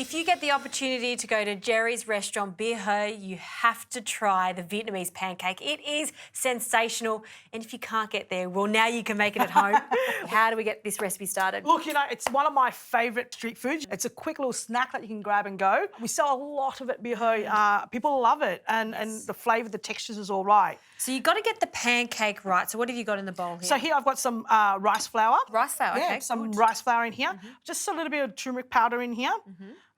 If you get the opportunity to go to Jerry's restaurant, Bir Ho, you have to try the Vietnamese pancake. It is sensational. And if you can't get there, well, now you can make it at home. How do we get this recipe started? Look, you know, it's one of my favourite street foods. It's a quick little snack that you can grab and go. We sell a lot of it, Bir Ho. People love it, and the flavour, the textures is all right. So you've got to get the pancake right. So what have you got in the bowl here? So here I've got some rice flour. Rice flour, okay. Yeah, some rice flour in here. Just a little bit of turmeric powder in here.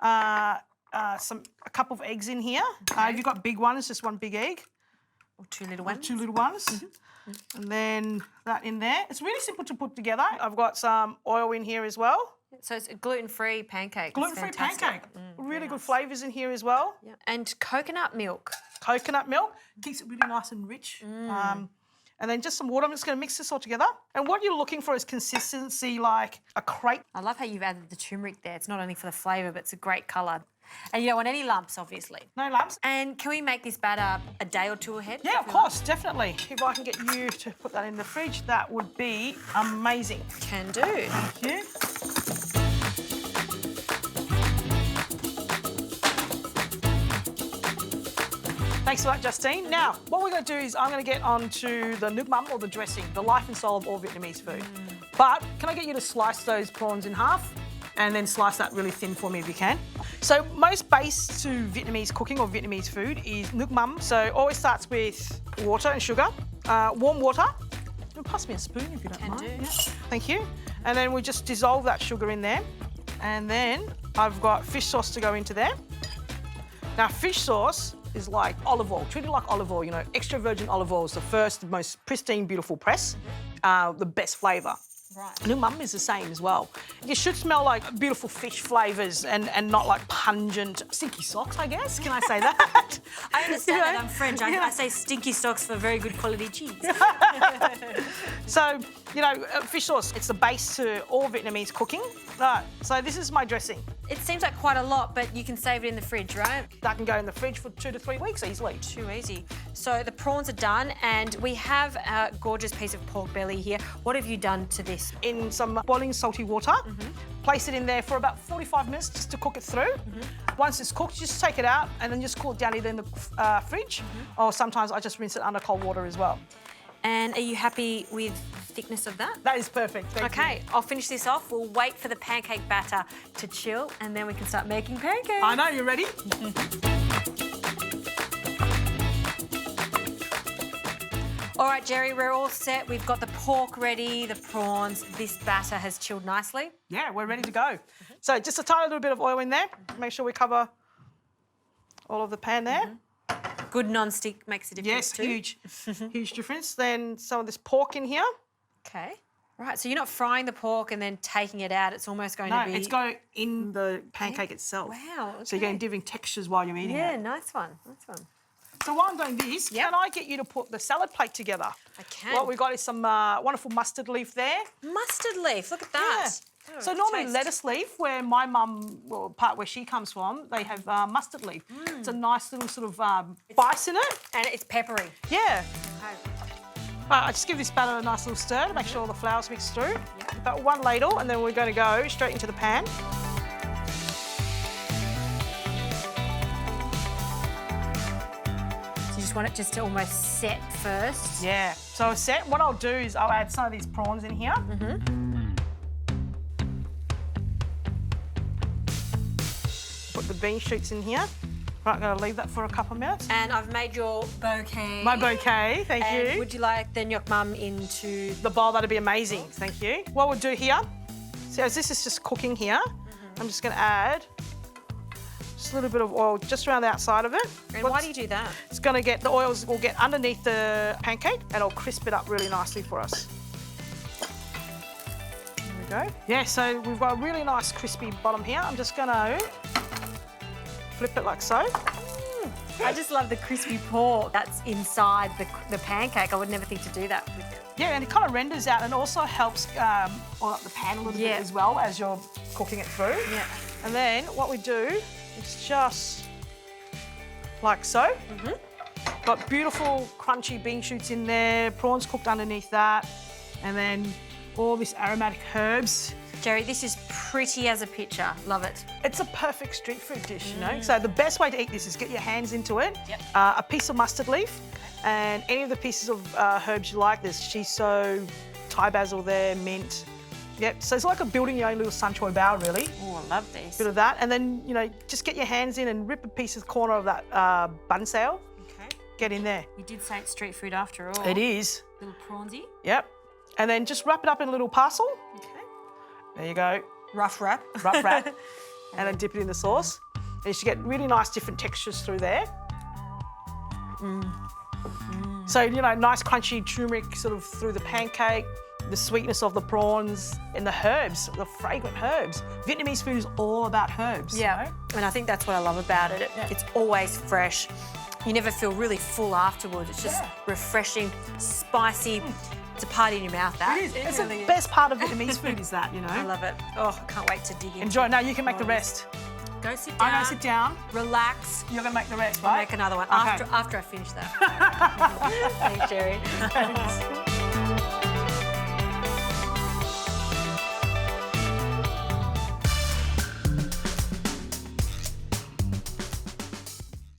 A couple of eggs in here. If you've got big ones, just one big egg. Or two little ones. Two little ones. And then that in there. It's really simple to put together. I've got some oil in here as well. So it's a gluten-free pancake. Gluten-free pancake. Really good flavours in here as well. Yeah. And coconut milk. Coconut milk keeps it really nice and rich. And then just some water. I'm just going to mix this all together. And what you're looking for is consistency, like a crepe. I love how you've added the turmeric there. It's not only for the flavour, but it's a great colour. And you don't want any lumps, obviously. No lumps. And can we make this batter a day or two ahead? Yeah, of course, definitely. If I can get you to put that in the fridge, that would be amazing. Can do. Thank you. Thanks for that, Justine. Now, what we're going to do is I'm going to get onto the nuoc mam, or the dressing, the life and soul of all Vietnamese food. But can I get you to slice those prawns in half and then slice that really thin for me if you can? So most base to Vietnamese cooking or Vietnamese food is nuoc mam. So it always starts with water and sugar, warm water. Pass me a spoon if you don't mind. Can do. Yeah. Thank you. And then we just dissolve that sugar in there. And then I've got fish sauce to go into there. Now, fish sauce is like olive oil, treated like olive oil, you know, extra virgin olive oil is the first, most pristine, beautiful press, the best flavour. Right. Nuoc mam is the same as well. It should smell like beautiful fish flavours and not like pungent stinky socks, I guess. Can I say that? I understand that. I'm French. I say stinky socks for very good quality cheese. So, you know, fish sauce, it's the base to all Vietnamese cooking. Right, so this is my dressing. It seems like quite a lot, but you can save it in the fridge, right? That can go in the fridge for 2 to 3 weeks easily. Too easy. So the prawns are done, and we have a gorgeous piece of pork belly here. What have you done to this? In some boiling salty water, place it in there for about 45 minutes just to cook it through. Once it's cooked, just take it out and then just cool it down either in the fridge, or sometimes I just rinse it under cold water as well. And are you happy with the thickness of that? That is perfect, thank you. Okay, I'll finish this off. We'll wait for the pancake batter to chill, and then we can start making pancakes. I know, you ready? All right, Jerry, we're all set. We've got the pork ready, the prawns. This batter has chilled nicely. Yeah, we're ready to go. So just a tiny little bit of oil in there. Make sure we cover all of the pan there. Good non-stick makes a difference too. Yes, huge difference. Then some of this pork in here. Okay. Right, so you're not frying the pork and then taking it out. It's almost going to be... No, it's going in the pancake itself. Wow, okay. So you're getting different textures while you're eating it. Yeah, nice one, nice one. So while I'm doing this, can I get you to put the salad plate together? I can. What we've got is some wonderful mustard leaf there. Mustard leaf, look at that. Yeah. Oh, So normally taste. lettuce leaf, where my mum, well, part where she comes from, they have mustard leaf. It's a nice little sort of spice in it. And it's peppery. Yeah. Okay. I just give this batter a nice little stir to make sure all the flour's mixed through. About 1 ladle, and then we're going to go straight into the pan. So you just want it just to almost set first. Yeah. So it's set. What I'll do is I'll add some of these prawns in here. Put the bean shoots in here. Right, I'm going to leave that for a couple of minutes. And I've made your bouquet. My bouquet, thank And you. would you like the nuoc mam into... The bowl, that'd be amazing, thank you. What we'll do here, so as this is just cooking here, I'm just going to add just a little bit of oil just around the outside of it. And why do you do that? It's going to get, the oils will get underneath the pancake and it'll crisp it up really nicely for us. There we go. Yeah, so we've got a really nice crispy bottom here. I'm just going to flip it like so. I just love the crispy pork that's inside the pancake. I would never think to do that with it. Yeah, and it kind of renders out and also helps oil up the pan a little bit as well as you're cooking it through. Yeah. And then what we do is just like so. Got beautiful crunchy bean shoots in there, prawns cooked underneath that, and then all this aromatic herbs Jerry, this is pretty as a picture. Love it. It's a perfect street food dish, you know. So the best way to eat this is get your hands into it. Yep. A piece of mustard leaf, and any of the pieces of herbs you like. There's shiso, Thai basil there, mint. Yep. So it's like a building your own little sanchoy bao, really. Oh, I love this. Bit of that, and then you know, just get your hands in and rip a piece of corner of that bun sao. Okay. Get in there. You did say it's street food after all. It is. Little prawnsy. Yep. And then just wrap it up in a little parcel. Okay. There you go. Rough wrap. Rough wrap. And then dip it in the sauce. And you should get really nice different textures through there. So, you know, nice crunchy turmeric sort of through the pancake, the sweetness of the prawns and the herbs, the fragrant herbs. Vietnamese food is all about herbs. Yeah, You know? and I think that's what I love about it. Yeah. It's always fresh. You never feel really full afterwards. It's just Yeah. refreshing, spicy. It's a party in your mouth, that. It is. It's really the is. best part of Vietnamese food is that, you know. I love it. Oh, I can't wait to dig in. Enjoy. Now you can make the rest. Go sit down. I'm going to sit down. Relax. You're going to make the rest, I'll right? make another one Okay. after I finish that. Thanks, Jerry. Thanks.